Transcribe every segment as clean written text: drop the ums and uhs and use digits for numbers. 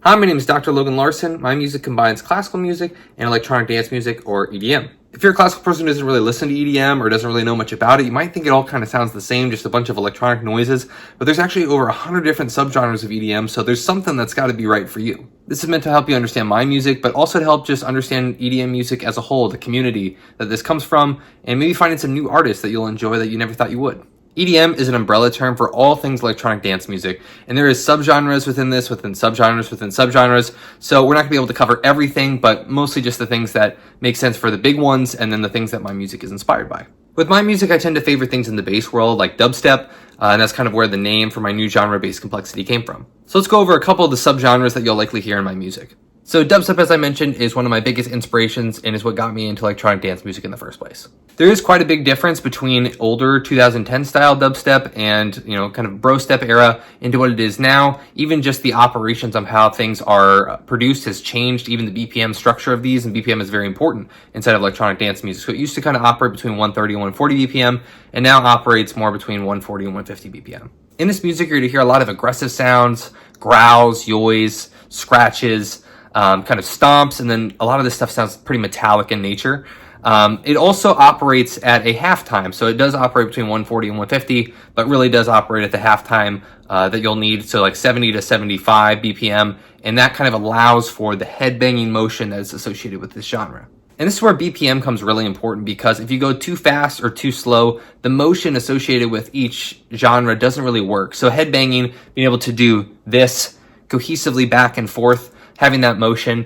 Hi, my name is Dr. Logan Larson. My music combines classical music and electronic dance music, or EDM. If you're a classical person who doesn't really listen to EDM or doesn't really know much about it, you might think it all kind of sounds the same, just a bunch of electronic noises, but there's actually over 100 different subgenres of EDM, so there's something that's got to be right for you. This is meant to help you understand my music, but also to help just understand EDM music as a whole, the community that this comes from, and maybe finding some new artists that you'll enjoy that you never thought you would. EDM is an umbrella term for all things electronic dance music, and there is subgenres within this, within subgenres, so we're not going to be able to cover everything, but mostly just the things that make sense for the big ones, and then the things that my music is inspired by. With my music, I tend to favor things in the bass world, like dubstep, and that's kind of where the name for my new genre, bass complexity, came from. So let's go over a couple of the subgenres that you'll likely hear in my music. So dubstep, as I mentioned, is one of my biggest inspirations and is what got me into electronic dance music in the first place. There is quite a big difference between older 2010 style dubstep and, kind of Brostep era into what it is now. Even just the operations of how things are produced has changed. Even the BPM structure of these, and BPM is very important inside of electronic dance music. So it used to kind of operate between 130 and 140 BPM, and now operates more between 140 and 150 BPM. In this music, you're going to hear a lot of aggressive sounds, growls, yoys, scratches, kind of stomps, and then a lot of this stuff sounds pretty metallic in nature. It also operates at a halftime, so it does operate between 140 and 150, but really does operate at the halftime that you'll need, so like 70 to 75 BPM, and that kind of allows for the headbanging motion that is associated with this genre. And this is where BPM comes really important, because if you go too fast or too slow, the motion associated with each genre doesn't really work. So headbanging, being able to do this cohesively back and forth, having that motion,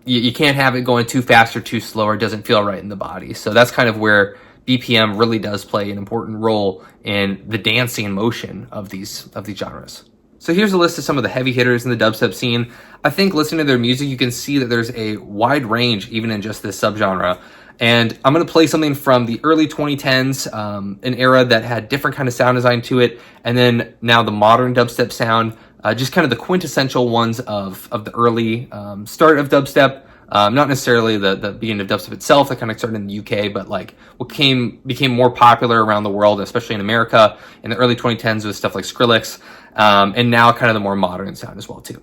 you can't have it going too fast or too slow, or it doesn't feel right in the body. So that's kind of where BPM really does play an important role in the dancing motion of these genres. So here's a list of some of the heavy hitters in the dubstep scene. I think listening to their music, you can see that there's a wide range even in just this subgenre. And I'm going to play something from the early 2010s, an era that had different kind of sound design to it, and then now the modern dubstep sound. Just kind of the quintessential ones of the early start of dubstep, not necessarily the beginning of dubstep itself that kind of started in the UK, but like what became more popular around the world, especially in America in the early 2010s with stuff like Skrillex, and now kind of the more modern sound as well too.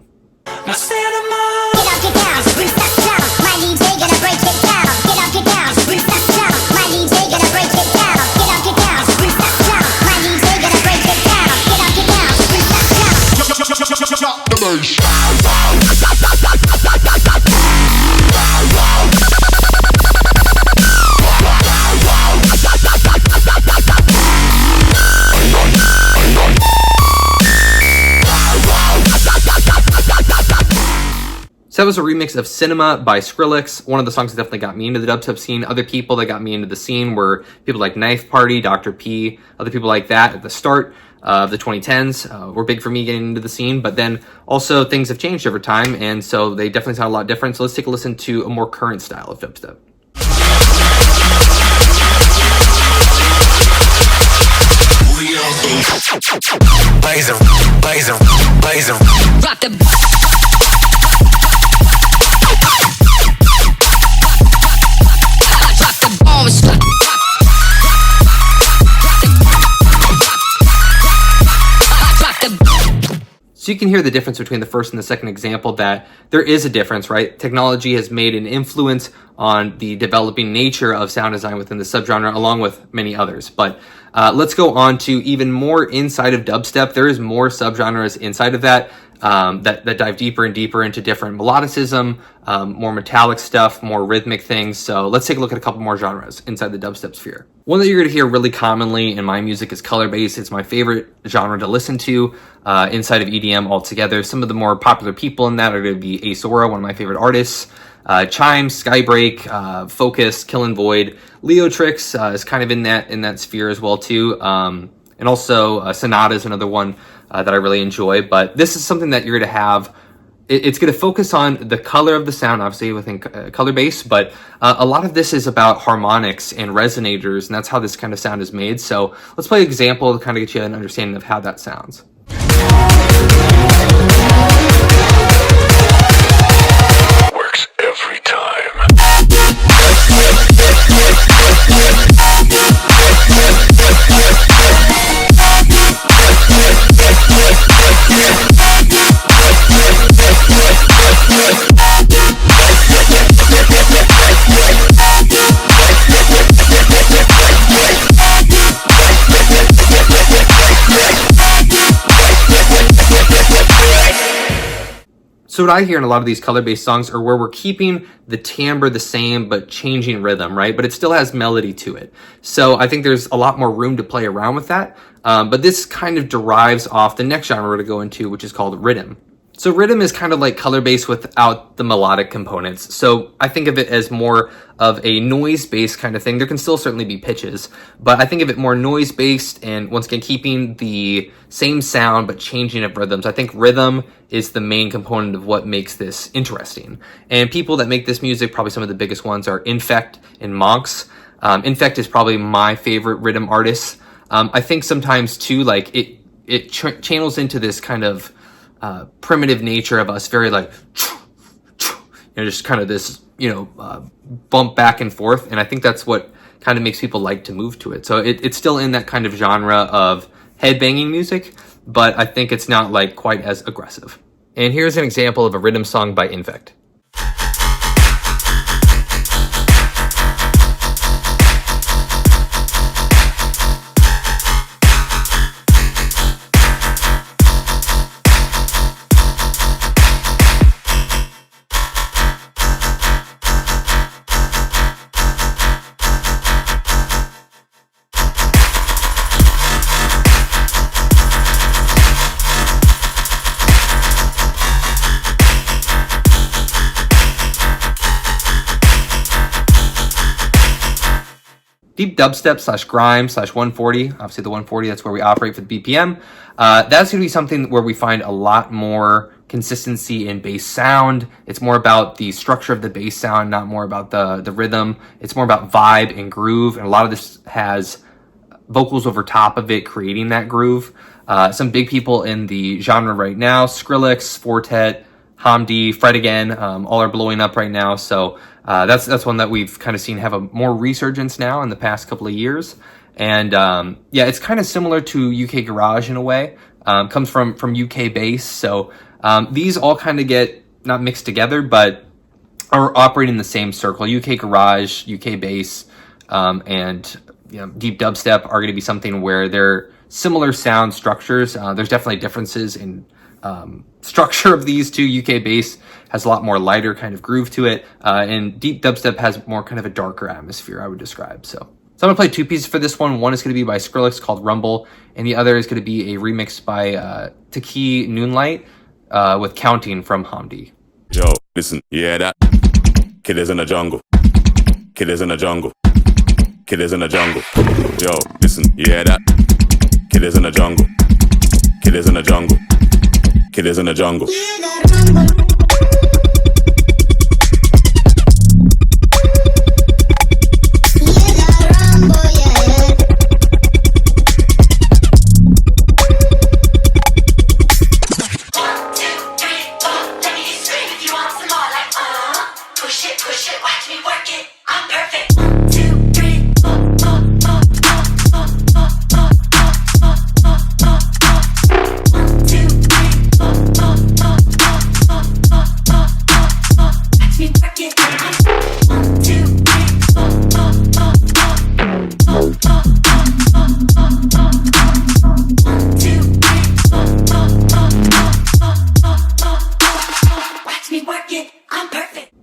So that was a remix of Cinema by Skrillex, one of the songs that definitely got me into the dubstep scene. Other people that got me into the scene were people like Knife Party, Dr. P, other people like that at the start of the 2010s were big for me getting into the scene, but then also things have changed over time, and so they definitely sound a lot different. So let's take a listen to a more current style of dubstep. Rock the So you can hear the difference between the first and the second example, that there is a difference, right? Technology has made an influence on the developing nature of sound design within the subgenre, along with many others. But let's go on to even more inside of dubstep. There is more subgenres inside of that, that dive deeper and deeper into different melodicism, more metallic stuff, more rhythmic things. So let's take a look at a couple more genres inside the dubstep sphere. One that you're going to hear really commonly in my music is color bass. It's my favorite genre to listen to inside of EDM altogether. Some of the more popular people in that are going to be Ace Aura, one of my favorite artists, Chime, Skybreak, Focus, Kill and Void. Leotrix is kind of in that sphere as well too. And also Sonata is another one that I really enjoy. But this is something that you're going to have. It's going to focus on the color of the sound, obviously within color bass, but a lot of this is about harmonics and resonators, and that's how this kind of sound is made. So let's play an example to kind of get you an understanding of how that sounds. Works every time. So what I hear in a lot of these color-based songs are where we're keeping the timbre the same, but changing rhythm, right? But it still has melody to it. So I think there's a lot more room to play around with that. But this kind of derives off the next genre we're going to go into, which is called Riddim. So Riddim is kind of like color-based without the melodic components. So I think of it as more of a noise-based kind of thing. There can still certainly be pitches, but I think of it more noise-based and once again, keeping the same sound, but changing of rhythms. I think rhythm is the main component of what makes this interesting. And people that make this music, probably some of the biggest ones are Infect and Monks. Infect is probably my favorite Riddim artist. I think sometimes too, like it channels into this kind of primitive nature of us, very like, just kind of this, bump back and forth. And I think that's what kind of makes people like to move to it. So it's still in that kind of genre of headbanging music, but I think it's not like quite as aggressive. And here's an example of a Riddim song by Infect. Deep dubstep / grime / 140, obviously the 140, that's where we operate for the BPM. That's going to be something where we find a lot more consistency in bass sound. It's more about the structure of the bass sound, not more about the rhythm. It's more about vibe and groove, and a lot of this has vocals over top of it creating that groove. Some big people in the genre right now, Skrillex, Fortet, Hamdi, Fred Again, all are blowing up right now. So that's one that we've kind of seen have a more resurgence now in the past couple of years. And yeah, it's kind of similar to UK Garage in a way. Comes from UK bass. So these all kind of get not mixed together, but are operating in the same circle. UK Garage, UK bass, and deep dubstep are going to be something where they're similar sound structures. There's definitely differences in structure of these two. UK bass has a lot more lighter kind of groove to it, and deep dubstep has more kind of a darker atmosphere, I would describe. So I'm gonna play two pieces for this one. One is gonna be by Skrillex called Rumble, and the other is gonna be a remix by Taki Noonlight with Counting from Hamdi. Yo, listen, yeah, that killers in the jungle, killers in the jungle, killers in the jungle. Yo, listen, yeah, that killers in the jungle, killers in the jungle, killers in the jungle.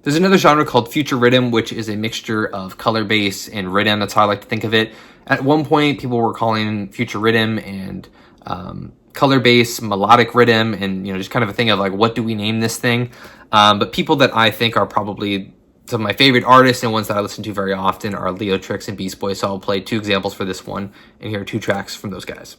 There's another genre called Future Riddim, which is a mixture of color bass and Riddim. That's how I like to think of it. At one point, people were calling Future Riddim and color bass melodic Riddim, and just kind of a thing of like, what do we name this thing? But people that I think are probably some of my favorite artists and ones that I listen to very often are Leo Trix and Beast Boy. So I'll play two examples for this one, and here are two tracks from those guys.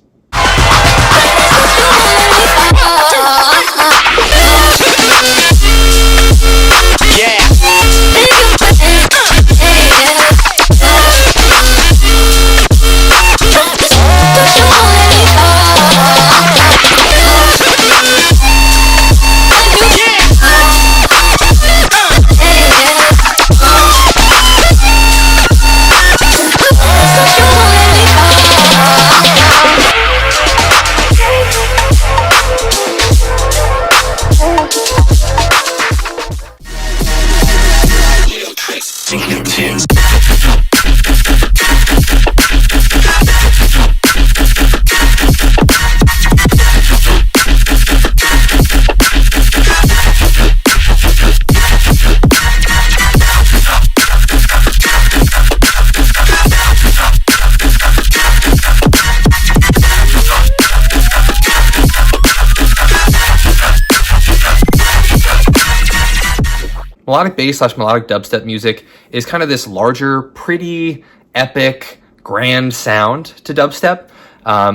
Melodic bass / melodic dubstep music is kind of this larger, pretty, epic, grand sound to dubstep.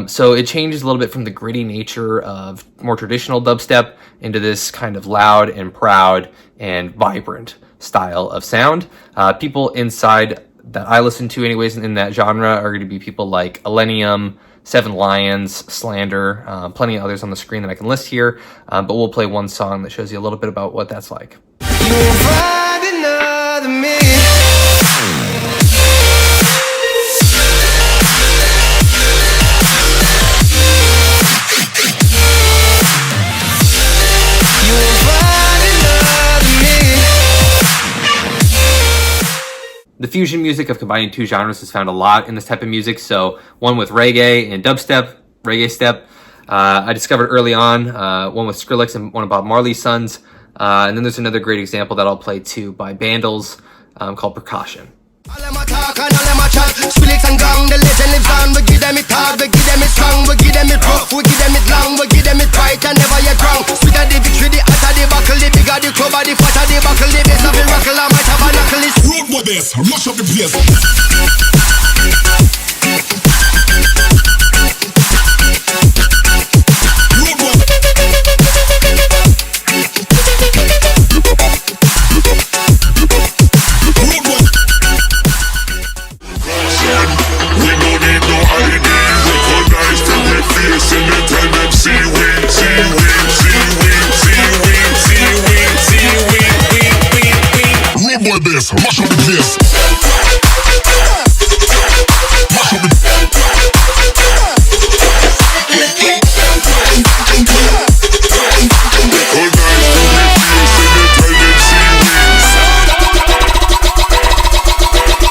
So it changes a little bit from the gritty nature of more traditional dubstep into this kind of loud and proud and vibrant style of sound. People inside that I listen to anyways in that genre are going to be people like Illenium, Seven Lions, Slander, plenty of others on the screen that I can list here, but we'll play one song that shows you a little bit about what that's like. You'll find another me. The fusion music of combining two genres is found a lot in this type of music. So one with reggae and dubstep, Reggaestep. I discovered early on, one with Skrillex and one of Bob Marley's sons. And then there's another great example that I'll play too by Vandals called Percussion. All them a talk and all them a chat. Skrillex and gang, the legend lives on. We give them it hard, we give them it strong, we give them it rough, we give them it long, we give them it right and never yet wrong. Sweeter the victory, the hotter the buckle, the bigger the club, the fatter the buckle, the bass of the rockle, I might have a knuckle. It's Road with this, mash up the place. This, mash up the place. Mash up the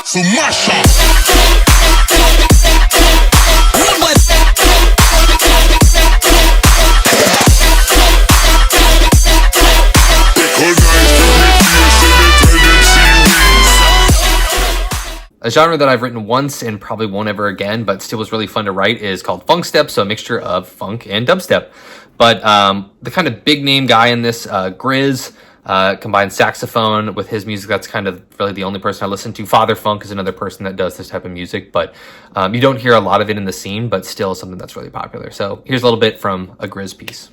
so mash up. A genre that I've written once and probably won't ever again, but still was really fun to write, is called Funkstep, so a mixture of funk and dubstep. But the kind of big name guy in this, Grizz, combines saxophone with his music. That's kind of really the only person I listen to. Father Funk is another person that does this type of music, but you don't hear a lot of it in the scene, but still something that's really popular. So here's a little bit from a Grizz piece.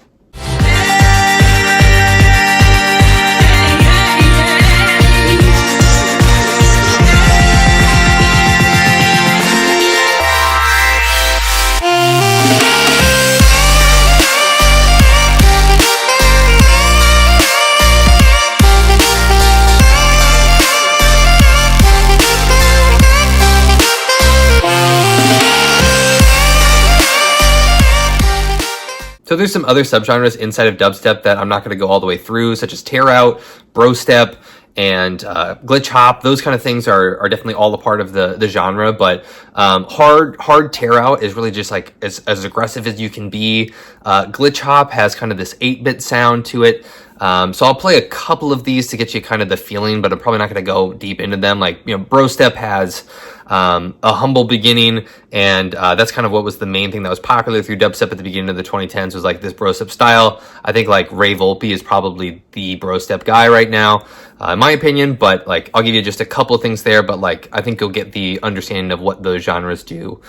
So there's some other subgenres inside of dubstep that I'm not going to go all the way through, such as tear out, brostep, and glitch hop. Those kind of things are definitely all a part of the genre, but hard tear out is really just like as aggressive as you can be. Glitch hop has kind of this 8-bit sound to it. So I'll play a couple of these to get you kind of the feeling, but I'm probably not going to go deep into them. Like, you know, brostep has a humble beginning, and that's kind of what was the main thing that was popular through dubstep at the beginning of the 2010s, was like this brostep style. I think like Ray Volpe is probably the brostep guy right now, in my opinion, but like I'll give you just a couple of things there, but like I think you'll get the understanding of what those genres do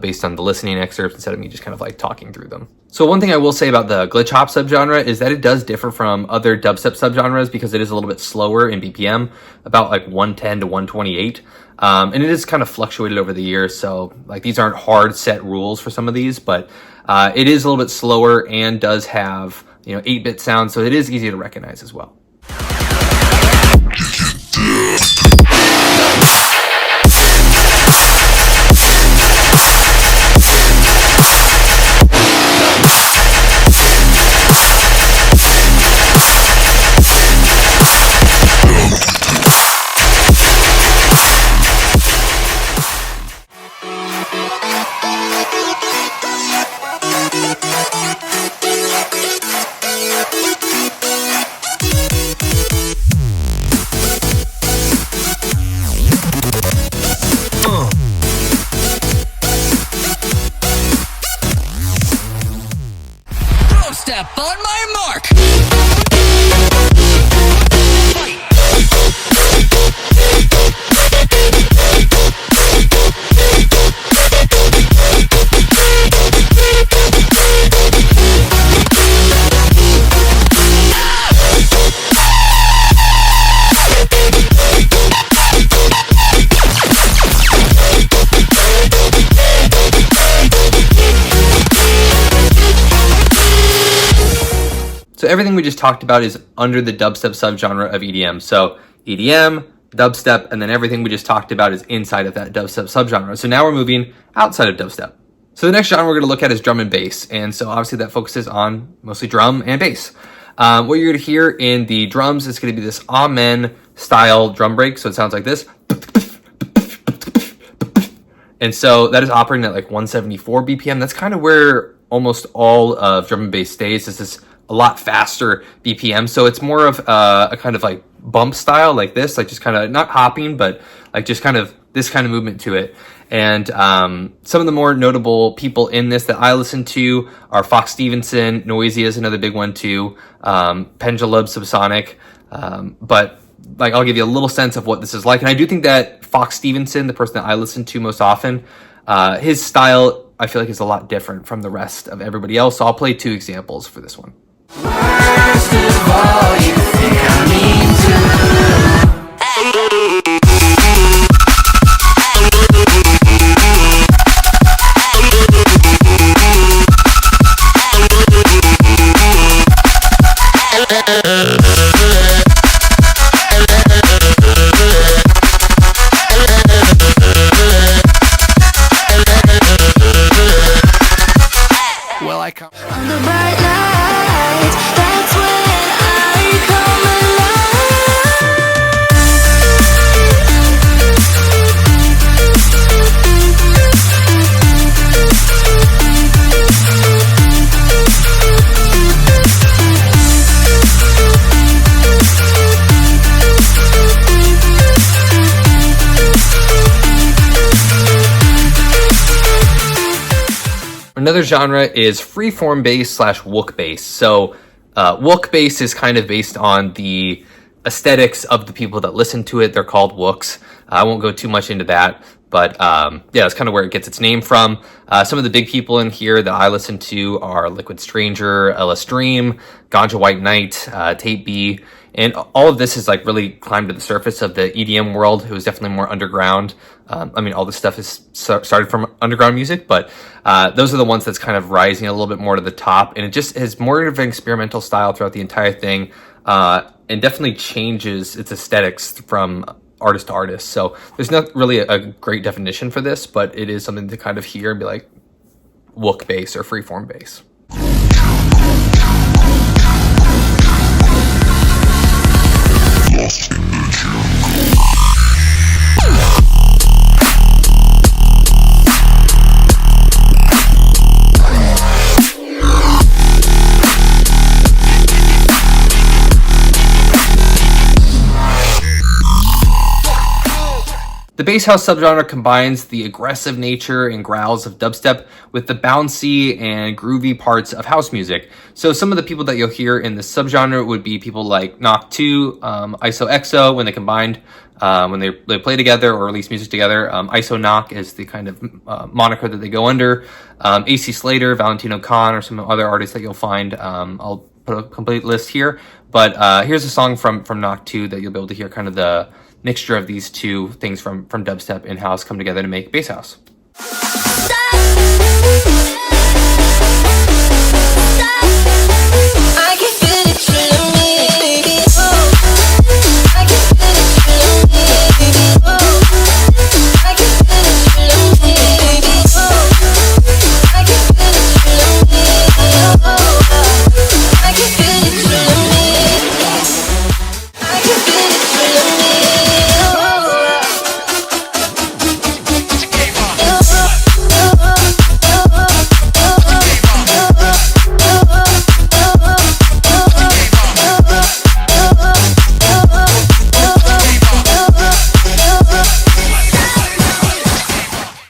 based on the listening excerpts instead of me just kind of like talking through them. So one thing I will say about the glitch hop subgenre is that it does differ from other dubstep subgenres because it is a little bit slower in BPM, about like 110 to 128. And it is kind of fluctuated over the years, so like these aren't hard set rules for some of these, but it is a little bit slower and does have, you know, 8-bit sound, so it is easy to recognize as well. Step on my mark. everything we just talked about is under the dubstep subgenre of EDM. So EDM, dubstep, and then everything we just talked about is inside of that dubstep subgenre. So now we're moving outside of dubstep. So the next genre we're going to look at is drum and bass. And so obviously that focuses on mostly drum and bass. What you're going to hear in the drums is going to be this amen style drum break. So it sounds like this. And so that is operating at like 174 BPM. That's kind of where almost all of drum and bass stays. This is a lot faster BPM. So it's more of a kind of like bump style like this, like just kind of not hopping, but like just kind of this kind of movement to it. And some of the more notable people in this that I listen to are Fox Stevenson, Noisy is another big one too, Pendulum, Subsonic. But like I'll give you a little sense of what this is like. And I do think that Fox Stevenson, the person that I listen to most often, his style I feel like is a lot different from the rest of everybody else. So I'll play 2 examples for this one. Worst of all, you think I mean Well, I come. The bright lights, that's when I come Another genre is freeform bass / Wook bass. So Wook bass is kind of based on the aesthetics of the people that listen to it. They're called Wooks. I won't go too much into that, but yeah, that's kind of where it gets its name from. Some of the big people in here that I listen to are Liquid Stranger, LS Dream, Ganja White Knight, Tape B, and all of this has like really climbed to the surface of the EDM world. It was definitely more underground. I mean, all this stuff is started from underground music, but those are the ones that's kind of rising a little bit more to the top, and it just has more of an experimental style throughout the entire thing, and definitely changes its aesthetics from artist to artist. So there's not really a great definition for this, but it is something to kind of hear and be like Wook bass or freeform bass. The bass house subgenre combines the aggressive nature and growls of dubstep with the bouncy and groovy parts of house music. So some of the people that you'll hear in this subgenre would be people like Knock 2, ISO XO, when they combined, when they play together or release music together. ISO Knock is the kind of moniker that they go under. AC Slater, Valentino Khan, or some other artists that you'll find. I'll put a complete list here, but here's a song from Knock 2 that you'll be able to hear kind of the mixture of these two things from dubstep and house come together to make bass house.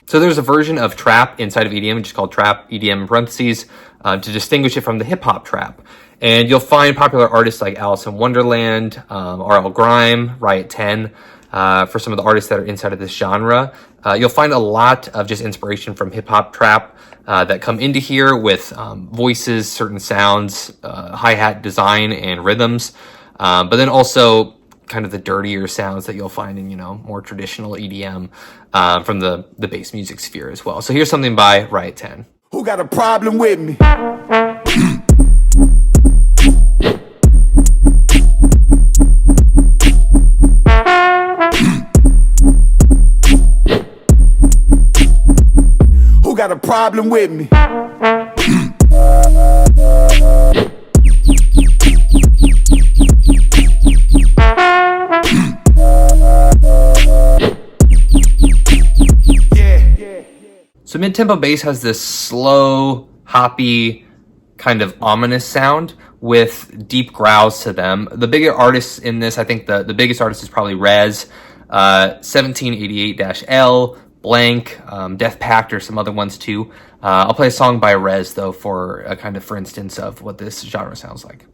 So there's a version of trap inside of EDM, which is called trap, EDM in parentheses, to distinguish it from the hip-hop trap. And you'll find popular artists like Alice in Wonderland, RL Grime, Riot 10, for some of the artists that are inside of this genre. You'll find a lot of just inspiration from hip-hop trap that come into here with voices, certain sounds, hi-hat design, and rhythms. But then also kind of the dirtier sounds that you'll find in, more traditional EDM from the bass music sphere as well. So here's something by Riot 10. Who got a problem with me? problem with me. So Midtempo Bass has this slow, hoppy, kind of ominous sound with deep growls to them. The bigger artists in this, I think the biggest artist is probably Rez, 1788-L, Blank, Death Pact, or some other ones too. I'll play a song by Rez though for a kind of for instance of what this genre sounds like.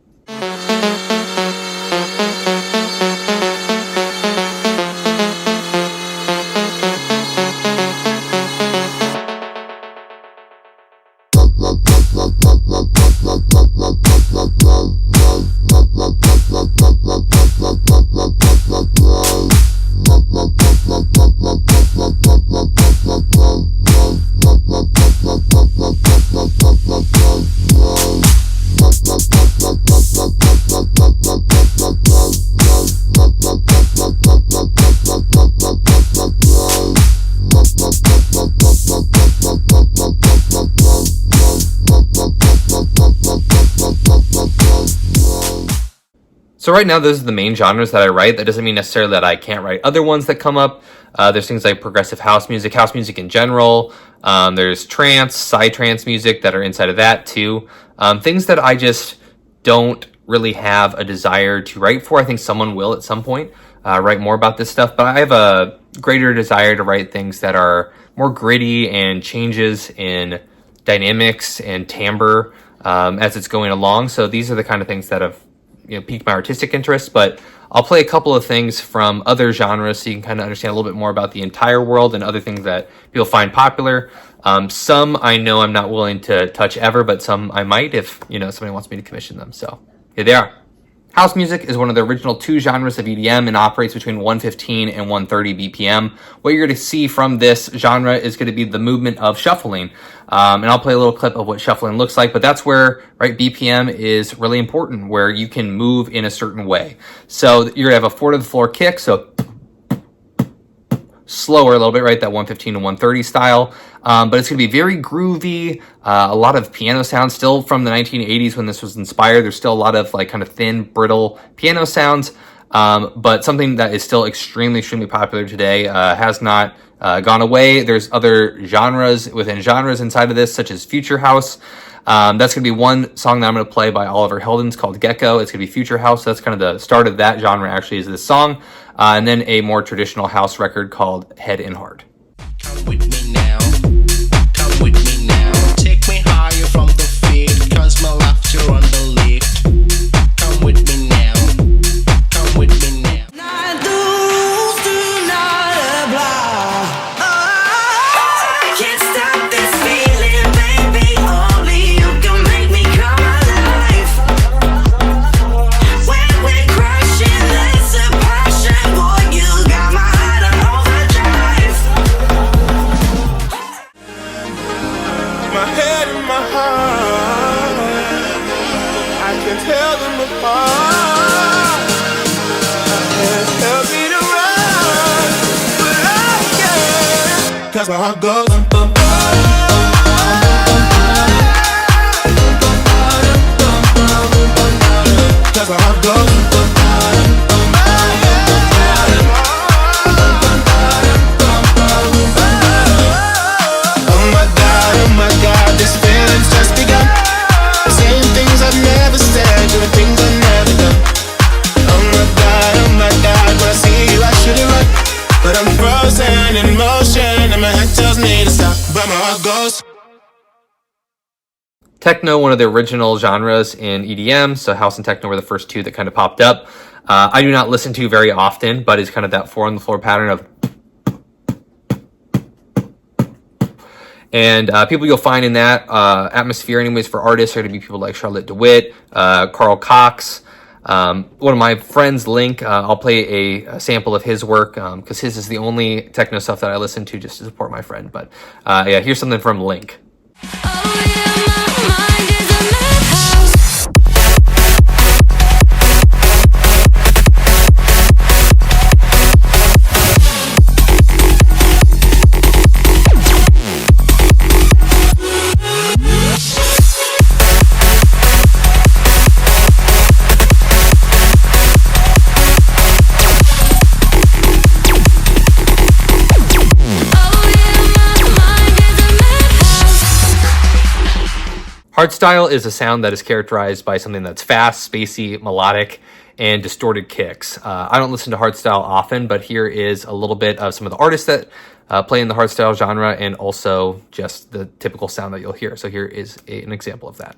So right now, those are the main genres that I write. That doesn't mean necessarily that I can't write other ones that come up. There's things like progressive house music in general. There's trance, psytrance music that are inside of that too. Things that I just don't really have a desire to write for. I think someone will at some point write more about this stuff, but I have a greater desire to write things that are more gritty and changes in dynamics and timbre as it's going along. So these are the kind of things that have piqued my artistic interest, but I'll play a couple of things from other genres so you can kind of understand a little bit more about the entire world and other things that people find popular. Some I know I'm not willing to touch ever, but some I might if somebody wants me to commission them. So here they are. House music is one of the original two genres of EDM and operates between 115 and 130 BPM. What you're going to see from this genre is going to be the movement of shuffling. And I'll play a little clip of what shuffling looks like, but that's where, BPM is really important, where you can move in a certain way. So you're going to have a 4 to the floor kick, so slower a little bit, right? That 115 to 130 style. But it's going to be very groovy. A lot of piano sounds still from the 1980s when this was inspired. There's still a lot of kind of thin, brittle piano sounds. But something that is still extremely popular today, has not gone away. There's other genres within genres inside of this, such as Future House. That's going to be one song that I'm going to play by Oliver Heldens called Gecko. It's going to be Future House. That's kind of the start of that genre, actually, is this song. And then a more traditional house record called Head and Heart. Come with me now. Come with me now. Take me higher from the feet, 'cause my laughter on the lift. Come with me now. Come with me now. Cause my heart goes cause my heart goes oh my god, this feeling's just begun. Saying things I've never said, doing things I've never done. Oh my god, when I see you I should've run, but I'm frozen in motion and my head tells me to stop, but my heart goes. Techno, one of the original genres in EDM, so house and techno were the first two that kind of popped up. I do not listen to very often, but it's kind of that 4 on the floor pattern of. And people you'll find in that atmosphere anyways for artists are going to be people like Charlotte DeWitt, Carl Cox. One of my friends, Link, I'll play a sample of his work because his is the only techno stuff that I listen to just to support my friend. But yeah, here's something from Link. Hardstyle is a sound that is characterized by something that's fast, spacey, melodic, and distorted kicks. I don't listen to hardstyle often, but here is a little bit of some of the artists that play in the hardstyle genre, and also just the typical sound that you'll hear. So here is an example of that.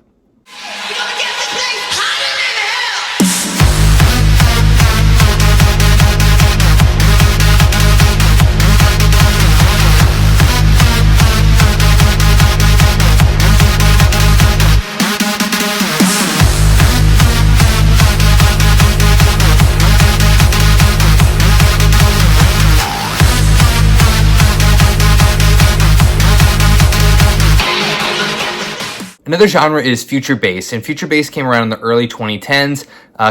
Another genre is future bass, and future bass came around in the early 2010s,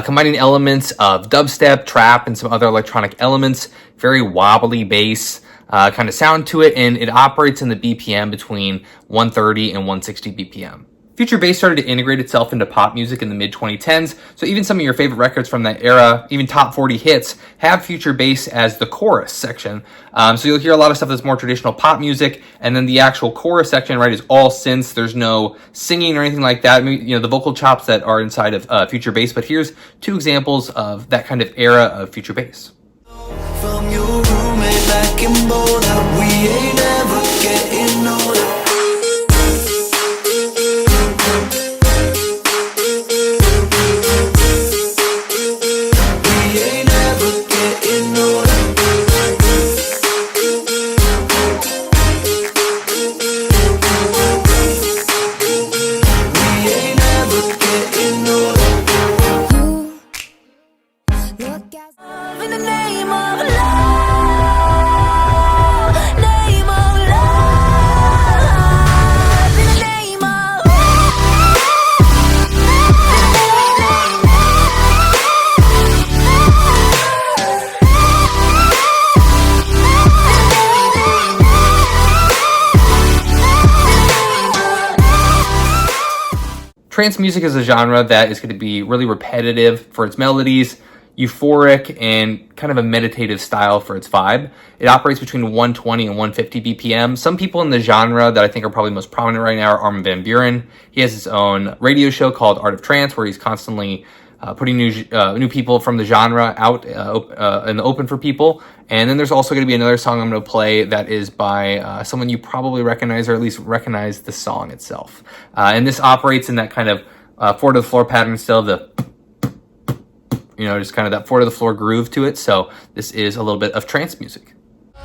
combining elements of dubstep, trap, and some other electronic elements. Very wobbly bass kind of sound to it, and it operates in the BPM between 130 and 160 BPM. Future bass started to integrate itself into pop music in the mid-2010s, so even some of your favorite records from that era, even top 40 hits, have future bass as the chorus section. So you'll hear a lot of stuff that's more traditional pop music, and then the actual chorus section, right, is all synths. There's no singing or anything like that. Maybe, you know, the vocal chops that are inside of future bass, but here's two examples of that kind of era of future bass. From your roommate back in Boulder, we ain't ever getting older. Trance music is a genre that is going to be really repetitive for its melodies, euphoric, and kind of a meditative style for its vibe. It operates between 120 and 150 BPM. Some people in the genre that I think are probably most prominent right now are Armin van Buuren. He has his own radio show called Art of Trance, where he's constantly putting new people from the genre out in the open for people. And then there's also going to be another song I'm going to play that is by someone you probably recognize, or at least recognize the song itself. And this operates in that kind of 4 to the floor pattern still, the, you know, just kind of that 4 to the floor groove to it. So this is a little bit of trance music. We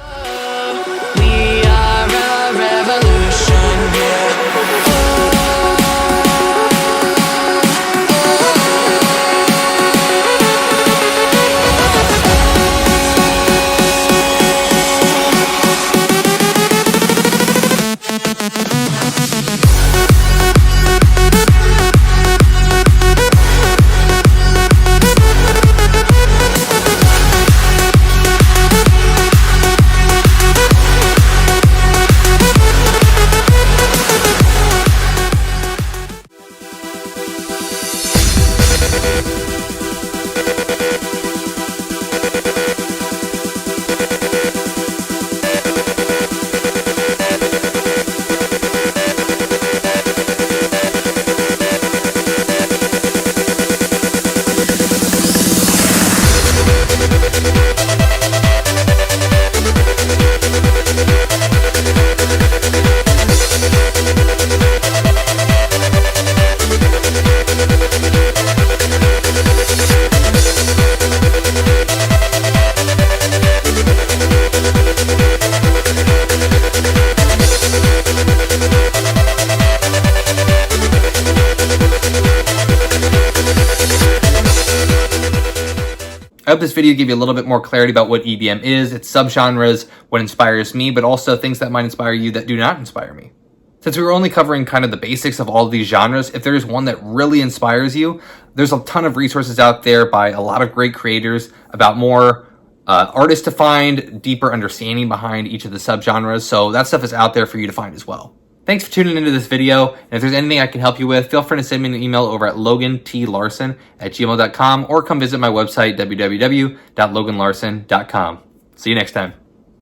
are a revolution, yeah. I hope this video gave you a little bit more clarity about what EDM is, its subgenres, what inspires me, but also things that might inspire you that do not inspire me. Since we were only covering kind of the basics of all of these genres, if there's one that really inspires you, there's a ton of resources out there by a lot of great creators about more artists to find, deeper understanding behind each of the subgenres. So that stuff is out there for you to find as well. Thanks for tuning into this video, and if there's anything I can help you with, feel free to send me an email over at logantlarson@gmail.com or come visit my website, www.loganlarson.com. See you next time.